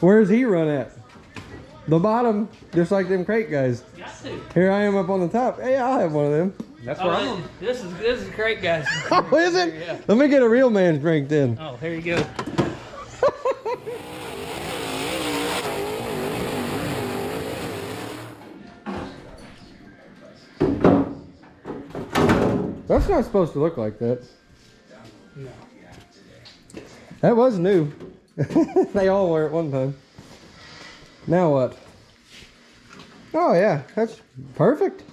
Where's he run at? The bottom, just like them crate guys. Got to. Here I am up on the top. Hey, I'll have one of them. That's where I'm. This is great, guys. Oh, is it? Yeah. Let me get a real man's drink then. Oh, here you go. That's not supposed to look like that. No. That was new. They all were at one time. Now what? Oh yeah, that's perfect.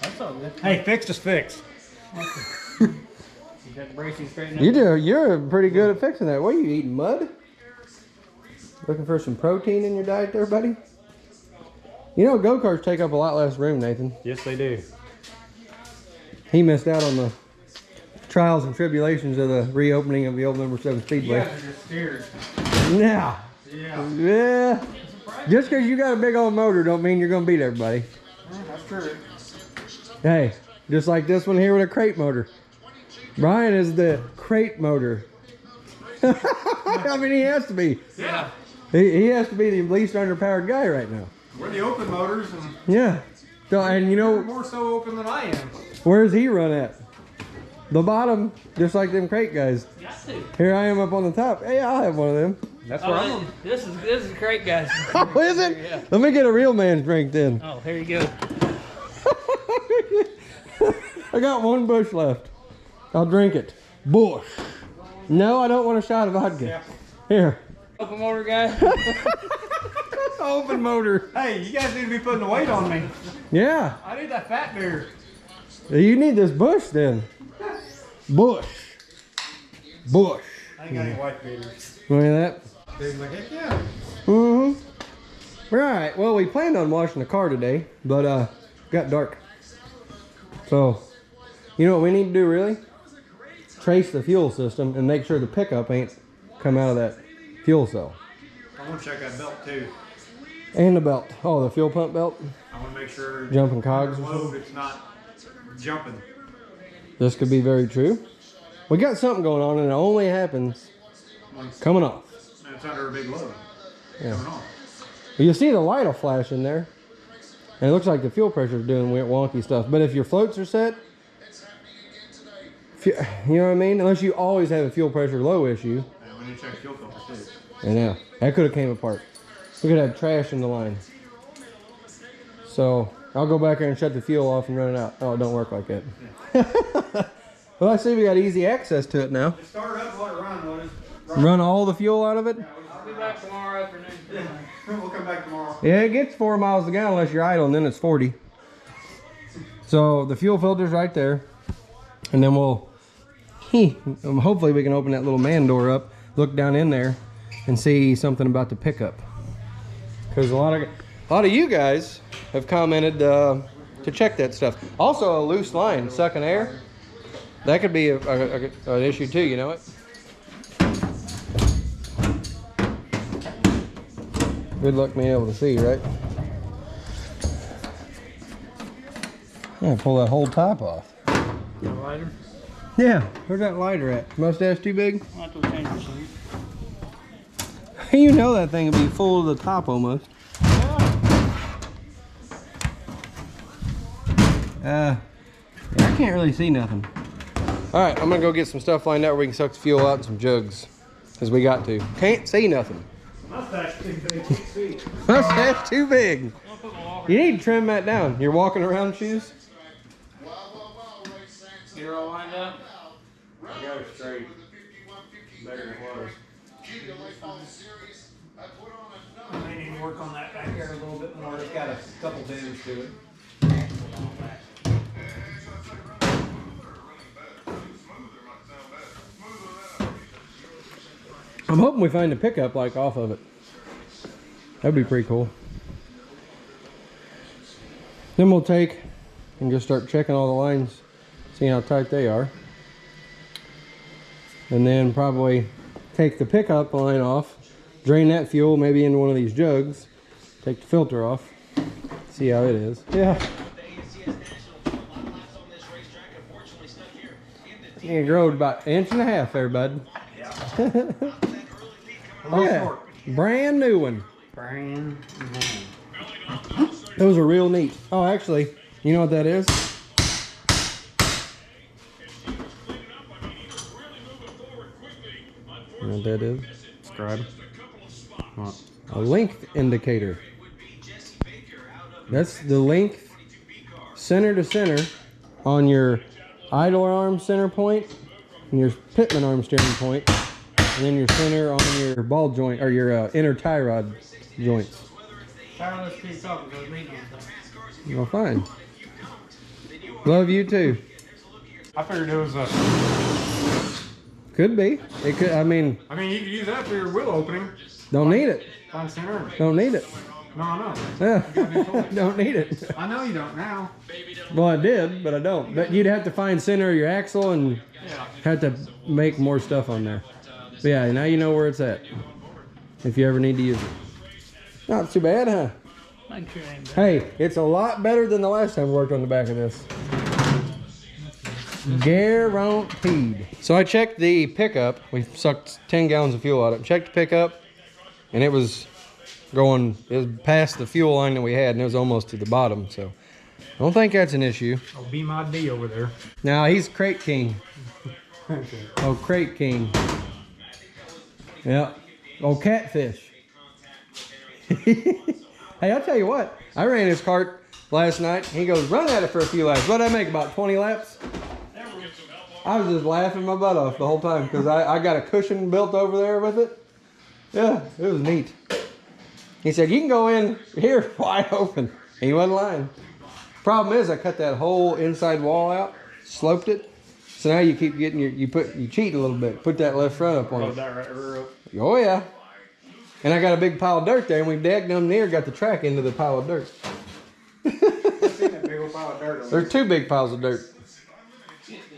That's all good. Hey, fixed is fixed. You got the bracing straightened up? You do. You're pretty good at fixing that. What are you eating? Mud? Looking for some protein in your diet there, buddy? You know, go-karts take up a lot less room, Nathan. Yes, they do. He missed out on the trials and tribulations of the reopening of the old number 7 Speedway. You guys are just scared. Yeah. Yeah. Just because you got a big old motor don't mean you're going to beat everybody. That's true. Hey, just like this one here with a crate motor. Brian is the crate motor. I mean, he has to be. Yeah. He has to be the least underpowered guy right now. We're the open motors, and Yeah. So, and you you're know, more so open than I am. where's he run at? The bottom, just like them crate guys. Got to. Here I am up on the top. Hey, I'll have one of them. That's where I'm. This is great, guys. Oh, is it? Yeah. Let me get a real man's drink then. Oh, here you go. I got one bush left. I'll drink it. Bush. No, I don't want a shot of vodka. Yeah. Here. Open motor guy. Open motor. Hey, you guys need to be putting the weight on me. Yeah. I need that fat beer. You need this bush then. Bush. Bush. I ain't got any white beers. Look at that. Dude's like, heck yeah. Mm-hmm. Right. Well, we planned on washing the car today, but got dark. So, you know what we need to do really? Trace the fuel system and make sure the pickup ain't come out of that fuel cell. I want to check that belt too. And the belt. Oh, the fuel pump belt? I want to make sure Jumping cogs. under load, it's not jumping. This could be very true. We got something going on and it only happens coming off. And it's under a big load. Yeah. Coming off. You see the light will flash in there. And it looks like the fuel pressure is doing weird wonky stuff. But if your floats are set, you know what I mean? Unless you always have a fuel pressure low issue. And we need to check fuel filter too. And yeah, that could have came apart. We could have trash in the line. So I'll go back there and shut the fuel off and run it out. Oh, it don't work like that. Yeah. Well, I see we got easy access to it now. Just start it up and let it run. Run all the fuel out of it? I'll be back tomorrow afternoon. We'll come back tomorrow. Yeah, it gets 4 miles a gallon unless you're idle, and then it's 40. So the fuel filter's right there. And then hopefully we can open that little man door up, look down in there, and see something about the pickup. Because a lot of you guys have commented to check that stuff. Also, a loose line sucking air, that could be an issue too. You know it. Good luck being able to see, right? Yeah, pull that whole top off. The lighter. Yeah, where's that lighter at? Mustache too big? I'll have to change the seat. You know that thing would be full to the top almost. Yeah, I can't really see nothing. All right, I'm gonna go get some stuff lined out where we can suck the fuel out in some jugs, because we got to. Can't see nothing. Mustache too big. Can't see. Mustache too big. You need to trim that down. You're walking around shoes? Get her all lined up. I got it straight. Better than it was. I may need to work on that back here a little bit more. It's got a couple dents to it. I'm hoping we find a pickup like off of it. That'd be pretty cool. Then we'll take and just start checking all the lines, seeing how tight they are. And then probably take the pickup line off, drain that fuel maybe into one of these jugs, take the filter off, see how it is. Yeah. You growed about 1.5 inches there, bud. A little Yeah. short. Brand new one. Brand new. Those are real neat. Oh, actually, you know what that is? You know what that is? Scribe. What? A length indicator. That's the length center to center on your idler arm center point and your pitman arm steering point, and then your center on your ball joint or your inner tie rod joints. Let's keep talking. Let's meet on something. Well, fine. Love you too. I figured it was a. Could be. It could. I mean, I mean, you could use that for your wheel opening. don't need it. On center. Don't need it. No, I know. Yeah. Don't need it. I know you don't now. Well, I did, but I don't. But you'd have to find center of your axle and have to make more stuff on there. But yeah, now you know where it's at. If you ever need to use it. Not too bad, huh? Make sure it ain't bad. Hey, it's a lot better than the last time we worked on the back of this. Guaranteed. So I checked the pickup. We sucked 10 gallons of fuel out of it. Checked the pickup, and it was going, it was past the fuel line that we had, and it was almost to the bottom. So I don't think that's an issue. Oh, be my D over there. Now he's Crate King. Oh, Crate King. Yeah. Oh, Catfish. Hey, I'll tell you what. I ran his cart last night. He goes, run at it for a few laps. What'd I make, about 20 laps? I was just laughing my butt off the whole time because I got a cushion built over there with it. Yeah, it was neat. He said, you can go in here wide open. And he wasn't lying. Problem is, I cut that whole inside wall out, sloped it. So now you keep getting you cheat a little bit. Put that left front up on it. That right, rear up. Oh yeah. And I got a big pile of dirt there, and we've daggum near got the track into the pile of dirt. I've seen that big old pile of dirt. There's two big piles of dirt.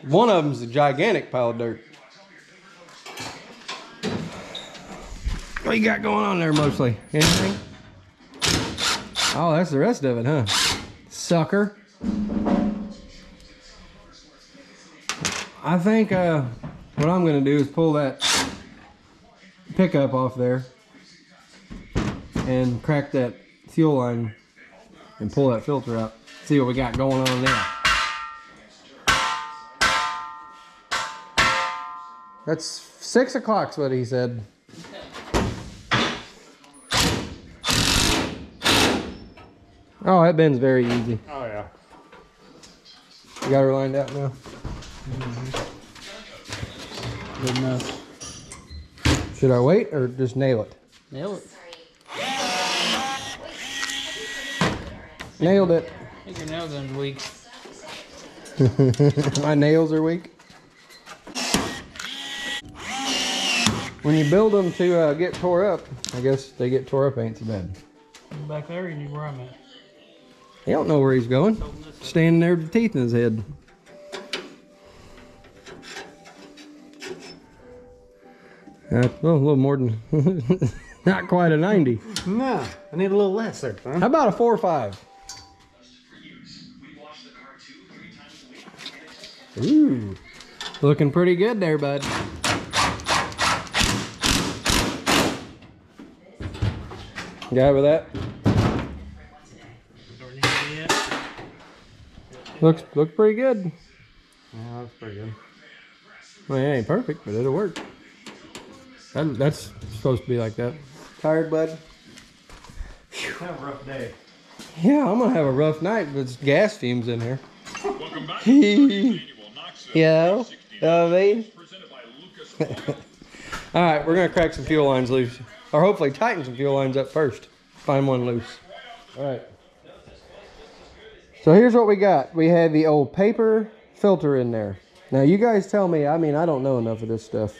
One of them's a gigantic pile of dirt. What you got going on there mostly? Anything? Oh, that's the rest of it, huh? Sucker. I think what I'm gonna do is pull that pickup off there and crack that fuel line and pull that filter out. See what we got going on there. That's 6 o'clock's what he said. Oh, that bend's very easy. Oh yeah. You got her lined out now? Good enough. Should I wait or just nail it? Nail it. Nailed it. I think your nail gun's weak. My nails are weak. When you build them to get tore up, I guess they get tore up ain't so bad. Back there, you need where I'm at. He don't know where he's going. Standing there with the teeth in his head. Well, a little more than, not quite a 90. No, I need a little less there, huh? How about a 4 or 5? Ooh, looking pretty good there, bud. You got with that? Don't need it yet. Looks pretty good. Yeah, that's pretty good. Well, it ain't perfect, but it'll work. That's supposed to be like that. Tired, bud? Have a rough day. Yeah, I'm gonna have a rough night with gas fumes in here. Welcome back. Yeah, I mean. All right, we're gonna crack some fuel lines loose, or hopefully tighten some fuel lines up first. Find one loose. All right. So here's what we got. We have the old paper filter in there. Now you guys tell me. I mean, I don't know enough of this stuff.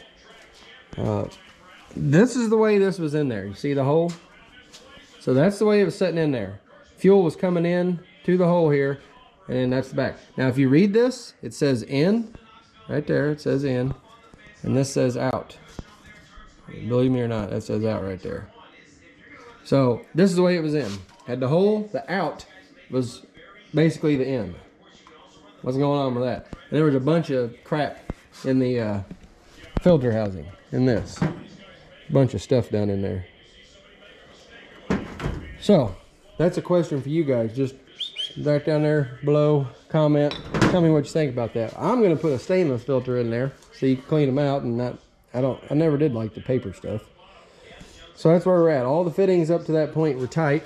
This is the way this was in there. You see the hole? So that's the way it was sitting in there. Fuel was coming in to the hole here, and then that's the back. Now if you read this, it says in, right there, it says in, and this says out. Believe me or not, that says out right there. So this is the way it was in. Had the hole, the out was basically the in. What's going on with that? And there was a bunch of crap in the filter housing in this. Bunch of stuff down in there. So that's a question for you guys. Just back down there below, comment, tell me what you think about that. I'm gonna put a stainless filter in there so you can clean them out, and I never did like the paper stuff. So that's where we're at. All the fittings up to that point were tight.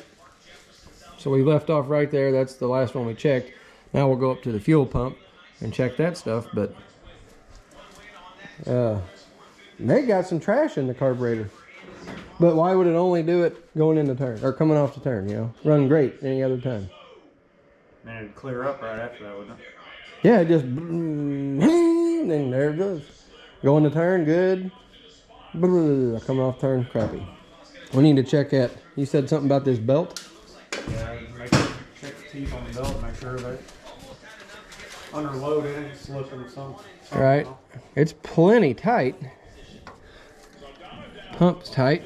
So we left off right there. That's the last one we checked. Now we'll go up to the fuel pump and check that stuff. But they got some trash in the carburetor. But why would it only do it going in the turn or coming off the turn? You know, running great any other time. Man, it'd clear up right after that, wouldn't it? Yeah, it just and there it goes. Going to turn, good. Coming off turn, crappy. We need to check that. You said something about this belt. Yeah, check the teeth on the belt, make sure that under load it ain't slipping something. Right. It's plenty tight. Pump's tight.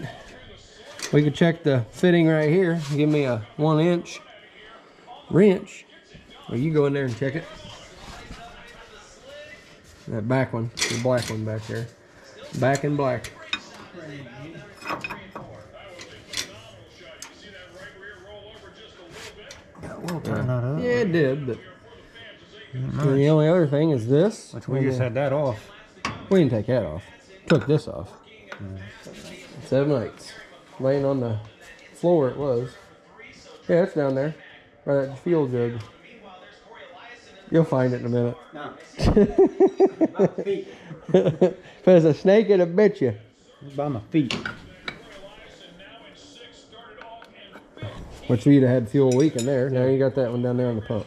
We could check the fitting right here. Give me a 1-inch wrench. Or you go in there and check it. That back one, the black one back there. Back in black. Yeah, it did, but the only other thing is this. Which we just had that off. We didn't take that off. Took this off. 7/8. Laying on the floor it was. Yeah, it's down there. By that fuel jug. You'll find it in a minute. No. If there's a snake, it'll bit you. By my feet. Which we'd have had fuel leaking there. Now you got that one down there on the pump.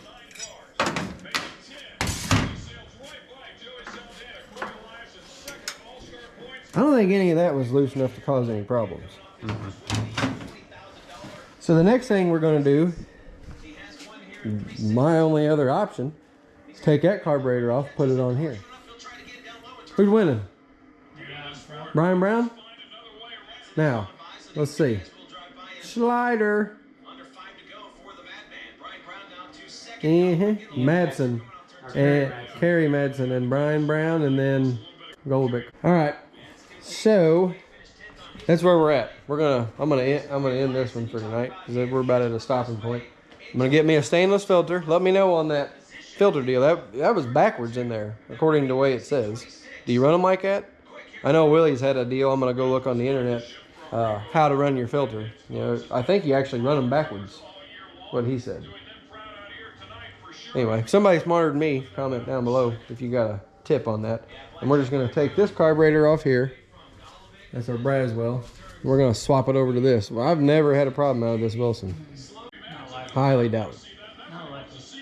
I don't think any of that was loose enough to cause any problems. So the next thing we're going to do, my only other option, is take that carburetor off, put it on here. Who's winning? Brian Brown? Now, let's see. Slider. Madsen. And Kerry Madsen and Brian Brown and then Goldbeck. All right. So that's where we're at. I'm gonna end this one for tonight because we're about at a stopping point. I'm gonna get me a stainless filter. Let me know on that filter deal. That was backwards in there according to the way it says. Do you run them like that? I know Willie's had a deal. I'm gonna go look on the internet how to run your filter. You know, I think you actually run them backwards. What he said. Anyway, somebody smarter than me, comment down below if you got a tip on that. And we're just gonna take this carburetor off here. That's our Braswell. We're gonna swap it over to this. Well, I've never had a problem out of this Wilson. Highly doubt it.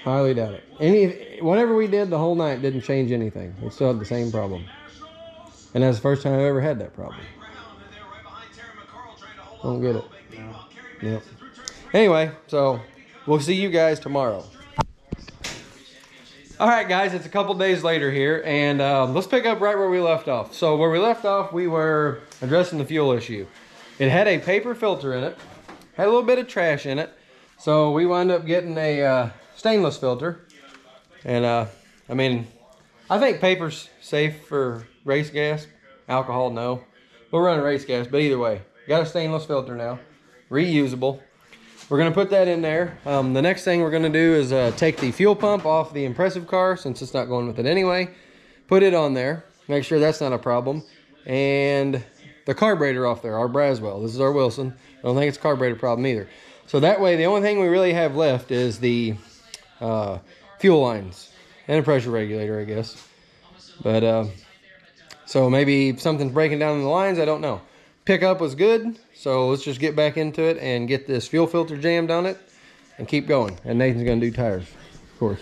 Highly doubt it. Whatever we did the whole night didn't change anything. We still had the same problem. And that's the first time I've ever had that problem. Don't get it. Yep. Anyway, so we'll see you guys tomorrow. All right, guys, it's a couple days later here, and let's pick up right where we left off. So where we left off, we were addressing the fuel issue. It had a paper filter in it, had a little bit of trash in it, so we wound up getting a stainless filter. And I mean, I think paper's safe for race gas. Alcohol, no. We'll run a race gas, but either way, got a stainless filter now, reusable. We're gonna put that in there. The next thing we're gonna do is take the fuel pump off the Impressive car, since it's not going with it anyway. Put it on there, make sure that's not a problem. And the carburetor off there, our Braswell. This is our Wilson. I don't think it's a carburetor problem either. So that way, the only thing we really have left is the fuel lines and a pressure regulator, I guess. But so maybe something's breaking down in the lines, I don't know. Pickup was good, so let's just get back into it and get this fuel filter jammed on it and keep going. And Nathan's gonna do tires, of course.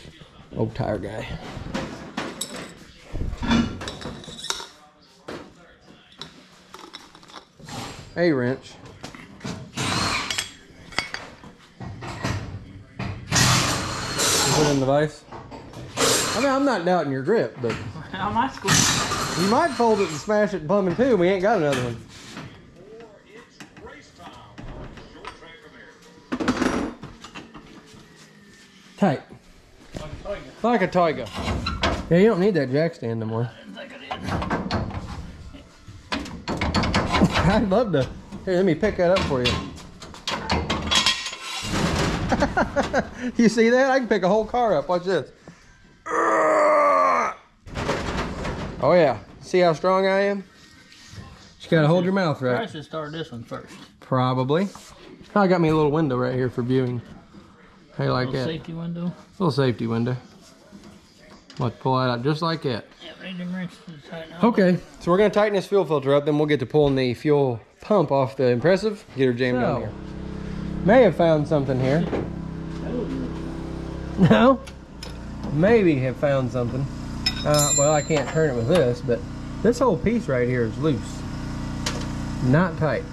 Old tire guy. Hey, wrench. Put it in the vise. I mean, I'm not doubting your grip, but How am I squeezing? you might fold it and smash it in plumbing too. We ain't got another one. Tight. Like a tiger. Yeah, you don't need that jack stand no more. I'd love to. Here, let me pick that up for you. You see that? I can pick a whole car up. Watch this. Oh yeah. See how strong I am? You gotta hold your mouth right. I should start this one first. Probably. Oh, I got me a little window right here for viewing. How you like Little that? safety window. Little safety window. Let's pull that out just like that. Yeah, ready to wrench to tighten up. Okay, so we're gonna tighten this fuel filter up, then we'll get to pulling the fuel pump off the Impressive, get her jammed down here. May have found something here. No? Maybe have found something. Well, I can't turn it with this, but this whole piece right here is loose. Not tight.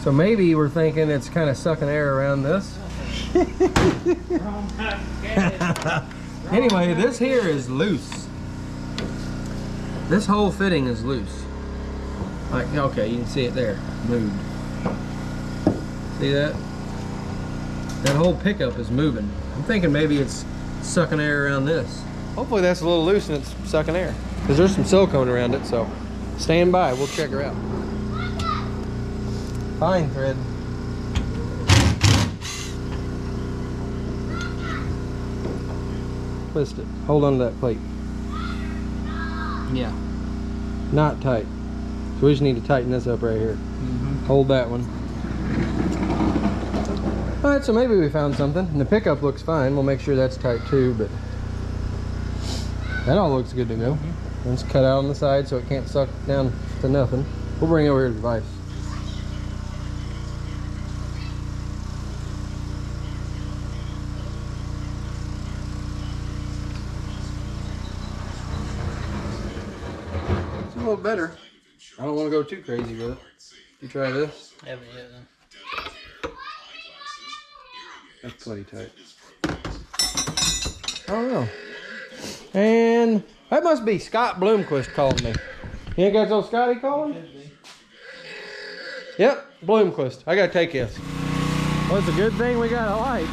So maybe we're thinking it's kind of sucking air around this. Anyway, this here is loose. This whole fitting is loose. Like, okay, you can see it there, moved. See that? That whole pickup is moving. I'm thinking maybe it's sucking air around this. Hopefully that's a little loose and it's sucking air. Because there's some silicone around it, so stand by, we'll check her out. Fine thread. Twist it. Hold on to that plate. Yeah. Not tight. So we just need to tighten this up right here. Hold that one. Alright, so maybe we found something. And the pickup looks fine. We'll make sure that's tight too, but that all looks good to go. It's cut out on the side so it can't suck down to nothing. We'll bring it over here to the device. It's a little better. I don't want to go too crazy with it. You try this? Haven't yet then. That's plenty tight. I don't know. And that must be Scott Bloomquist calling me. You think that's old Scotty calling? Yep, Bloomquist. I gotta take this. Well, it's a good thing we got a light.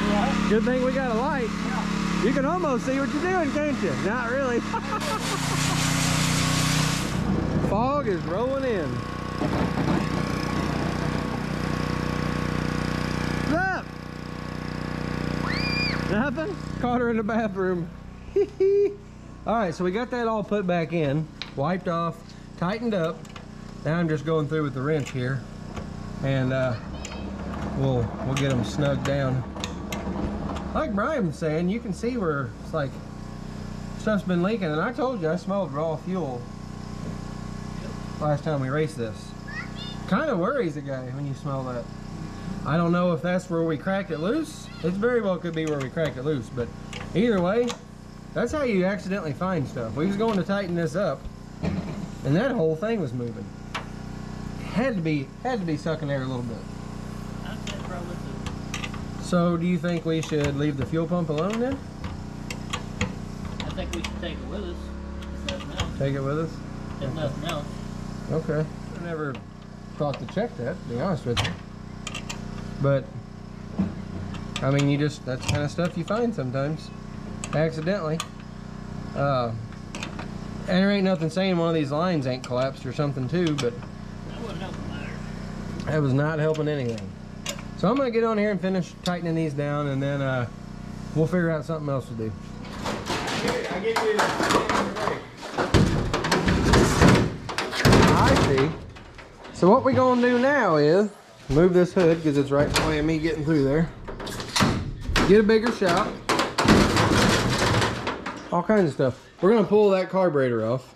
Yeah. Good thing we got a light. Yeah. You can almost see what you're doing, can't you? Not really. Fog is rolling in. What's up? Nothing? Caught her in the bathroom. All right, so we got that all put back in, wiped off, tightened up. Now I'm just going through with the wrench here, and we'll get them snugged down. Like Brian was saying, you can see where it's like stuff's been leaking, and I told you I smelled raw fuel last time we raced this. Kind of worries a guy when you smell that. I don't know if that's where we cracked it loose. It very well could be where we cracked it loose, but either way, that's how you accidentally find stuff. We was going to tighten this up, and that whole thing was moving. Had to be sucking air a little bit. I'd say probably so. So, do you think we should leave the fuel pump alone then? I think we should take it with us. If nothing else. Take it with us? If nothing else. Okay. I never thought to check that, to be honest with you. But, I mean, that's the kind of stuff you find sometimes. Accidentally. And there ain't nothing saying one of these lines ain't collapsed or something too, but That wouldn't help the matter. that was not helping anything. So I'm gonna get on here and finish tightening these down, and then we'll figure out something else to do. I give you I see. So what we're gonna do now is move this hood because it's right in the way of me getting through there. Get a bigger shock. All kinds of stuff. We're gonna pull that carburetor off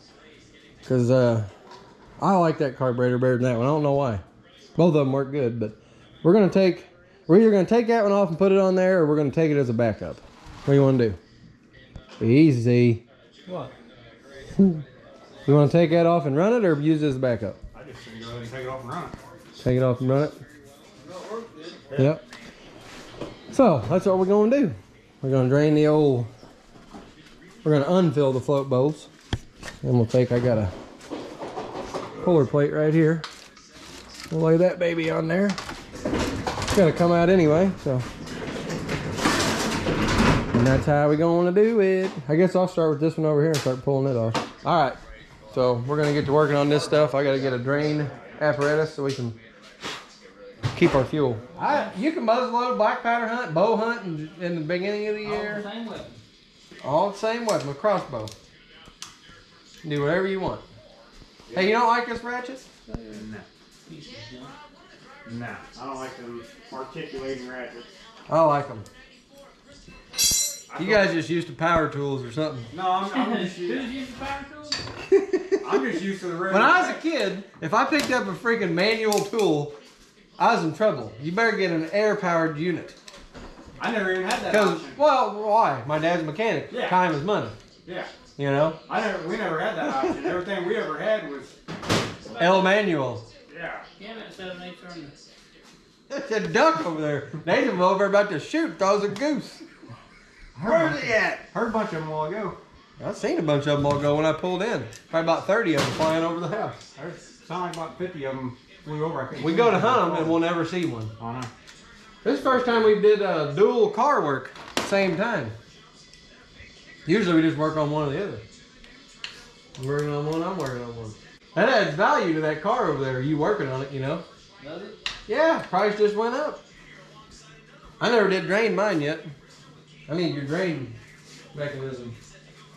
because I like that carburetor better than that one. I don't know why. Both of them work good, but we're either gonna take that one off and put it on there, or we're gonna take it as a backup. What do you want to do? Easy. What? You want to take that off and run it, or use it as a backup? I just think go ahead and take it off and run it. Take it off and run it. Yep. So that's what we're gonna do. We're gonna drain the old. We're gonna unfill the float bowls, and we'll take. I got a puller plate right here. We'll lay that baby on there. It's gonna come out anyway, so. And that's how we're gonna do it. I guess I'll start with this one over here and start pulling it off. All right. So we're gonna get to working on this stuff. I gotta get a drain apparatus so we can Keep our fuel. You can muzzleload, black powder hunt, bow hunt in the beginning of the year. All the same weapon. All the same weapon, a crossbow. Do whatever you want. Hey, you don't like this ratchet? No. Nah, I don't like them articulating ratchets. I like them. You guys just used to power tools or something. No, I'm just Who's using power tools? I'm just used to the regular. When I was a kid, if I picked up a freaking manual tool, I was in trouble. You better get an air-powered unit. I never even had that Because, option. well, why? My dad's a mechanic. Yeah. Time is money. Yeah. You know? We never had that option. Everything we ever had was, L manual. yeah. Yeah, that 7/8 turn. There's a duck over there. Nathan was over about to shoot. Throws a goose. Where's he at? Heard a bunch of them a while ago. I seen a bunch of them all go when I pulled in. Probably about 30 of them flying over the house. There's sound like about 50 of them flew over. I couldn't We see go to hunt them and we'll never see one. Oh no. This is the first time we did dual car work same time. Usually we just work on one or the other. I'm working on one, I'm working on one. That adds value to that car over there. You working on it, you know? Does it? Yeah, price just went up. I never did drain mine yet. I need your drain mechanism.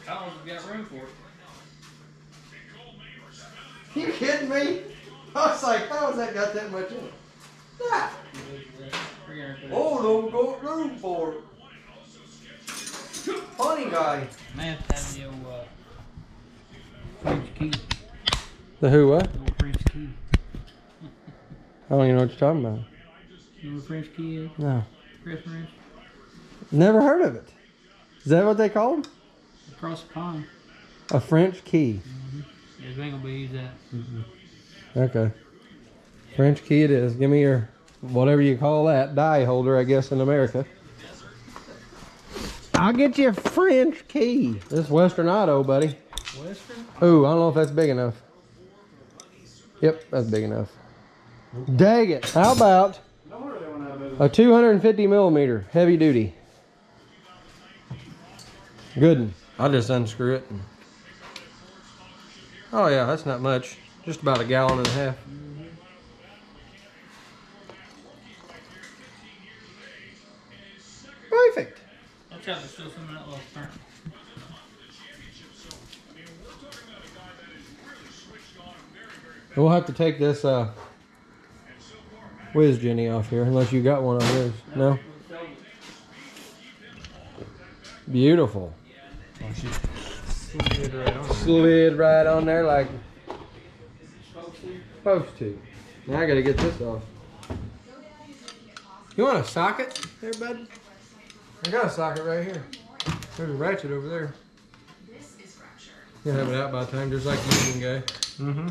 How long have you got room for it? You kidding me? I was like, how has that got that much in it? Ah. Oh, don't go room for it. Funny guy. Man, have the old French key. The who what? The old French key. I don't even know what you're talking about. You know what a French key is? No. Chris French? Never heard of it. Is that what they call them? Across the pond. A French key. Yeah, we ain't gonna be use that. Okay. French key it is. Give me your, whatever you call that, die holder, I guess, in America. I'll get you a French key. This Western Auto, buddy. Western? Ooh, I don't know if that's big enough. Yep, that's big enough. Dang it. How about No wonder they went out of business. a 250 millimeter heavy duty? Good one. I'll just unscrew it. Oh yeah, that's not much. Just about a gallon and a half. Perfect. Watch out, there's still some of that left turn. We'll have to take this Whiz Jenny off here, unless you got one on yours. No? Beautiful. Slid right on there like supposed to. Now I gotta get this off. You want a socket there, bud? I got a socket right here. There's a ratchet over there. You'll have it out by the time, just like the Union guy. Mm-hmm.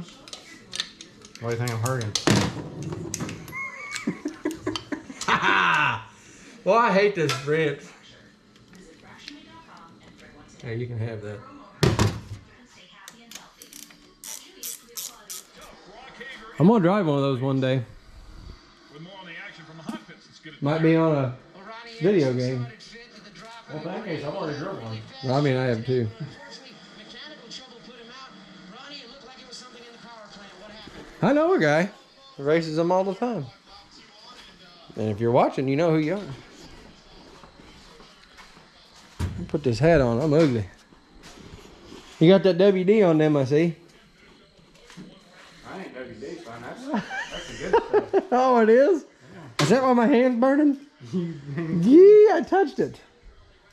Why do you think I'm hurrying? Well, I hate this wrench. Hey, you can have that. I'm gonna drive one of those one day. Might be on a video game. Well, in that case, I've already drove one. Well, I mean, I have too. I know a guy who races them all the time. And if you're watching, you know who you are. Put this hat on. I'm ugly. You got that WD on them, I see. I ain't WD fine. That's the good stuff. Oh, it is? Yeah. Is that why my hand's burning? Yeah, I touched it.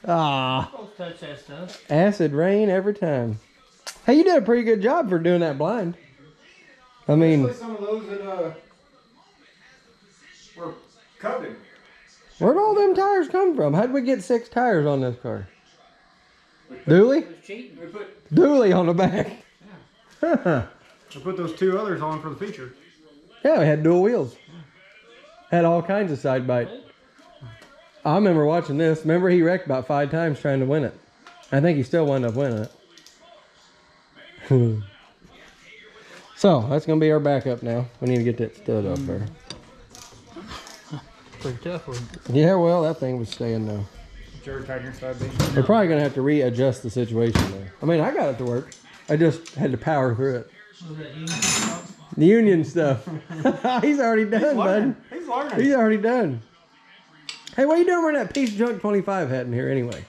Ah. Don't touch that stuff. Acid rain every time. Hey, you did a pretty good job for doing that blind. I mean, Especially some of those that were coveted. where'd all them tires come from? How'd we get 6 tires on this car? Dooley? Cheating. We put Dooley on the back. we put those 2 others on for the feature. Yeah, we had dual wheels. Had all kinds of side bite. I remember watching this. Remember he wrecked about 5 times trying to win it. I think he still wound up winning it. So, that's going to be our backup now. We need to get that stud up there. Pretty tough one. Yeah, well, that thing was staying though. Sure, tighten your side beam. We're probably going to have to readjust the situation there. I mean, I got it to work. I just had to power through it. Was that Union? The union stuff. He's already done, bud. He's learning. He's already done. Hey, what are you doing wearing that Peace Junk 25 hat in here anyway?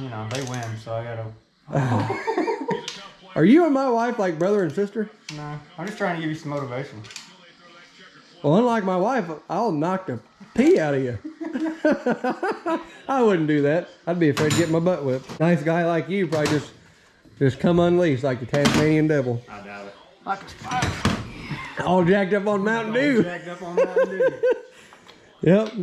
You know, they win, so I gotta. Are you and my wife like brother and sister? No, I'm just trying to give you some motivation. Well, unlike my wife, I'll knock the pee out of you. I wouldn't do that. I'd be afraid to get my butt whipped. Nice guy like you probably just come unleashed like the Tasmanian devil. I doubt it. Like a spider. All jacked up on Mountain Dew. Jacked up on Mountain Dew. Yep.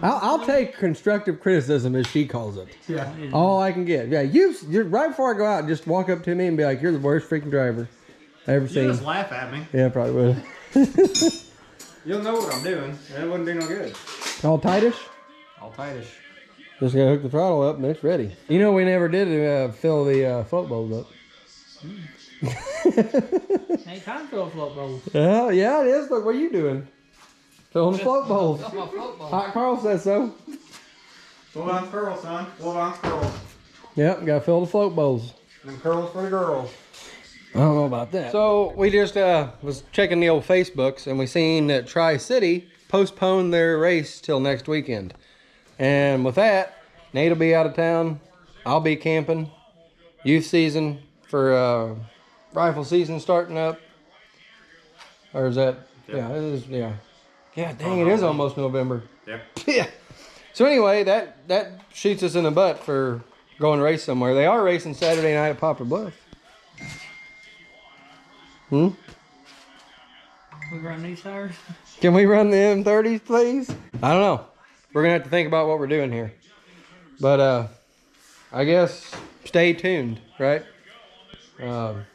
I'll take constructive criticism, as she calls it. Yeah. All I can get. Yeah, you right before I go out, just walk up to me and be like, "You're the worst freaking driver I ever You seen." just laugh at me. Yeah, probably would. You'll know what I'm doing. It wouldn't be no good. All tightish. All tightish. Just gotta hook the throttle up and it's ready. You know, we never did fill the float bowls up. Ain't time for a float bowl. Oh, yeah, it is. Look, what are you doing? Filling the float bowls. My float bowl. Hot Carl says so. 12 ounce curls, son. 12 ounce curls. Yep, gotta fill the float bowls. Them curls for the girls. I don't know about that. So we just was checking the old Facebooks and we seen that Tri-City postponed their race till next weekend. And with that, Nate will be out of town. I'll be camping. Youth season for rifle season starting up. Or is that? Yeah, it is. Yeah. Yeah, dang, it is almost November. Yep. Yeah. So anyway, that shoots us in the butt for going to race somewhere. They are racing Saturday night at Poplar Bluff. Hmm? We run these tires? Can we run the M30s, please? I don't know. We're gonna have to think about what we're doing here. But I guess stay tuned, right? Either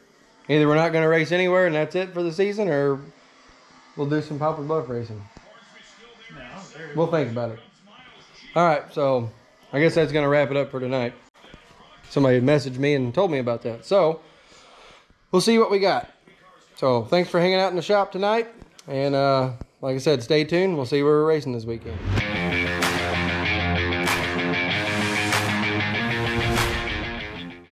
we're not gonna race anywhere and that's it for the season, or we'll do some Poplar Bluff racing. We'll think about it. All right, so I guess that's gonna wrap it up for tonight. Somebody had messaged me and told me about that. So we'll see what we got. So thanks for hanging out in the shop tonight. And like I said, stay tuned. We'll see where we're racing this weekend.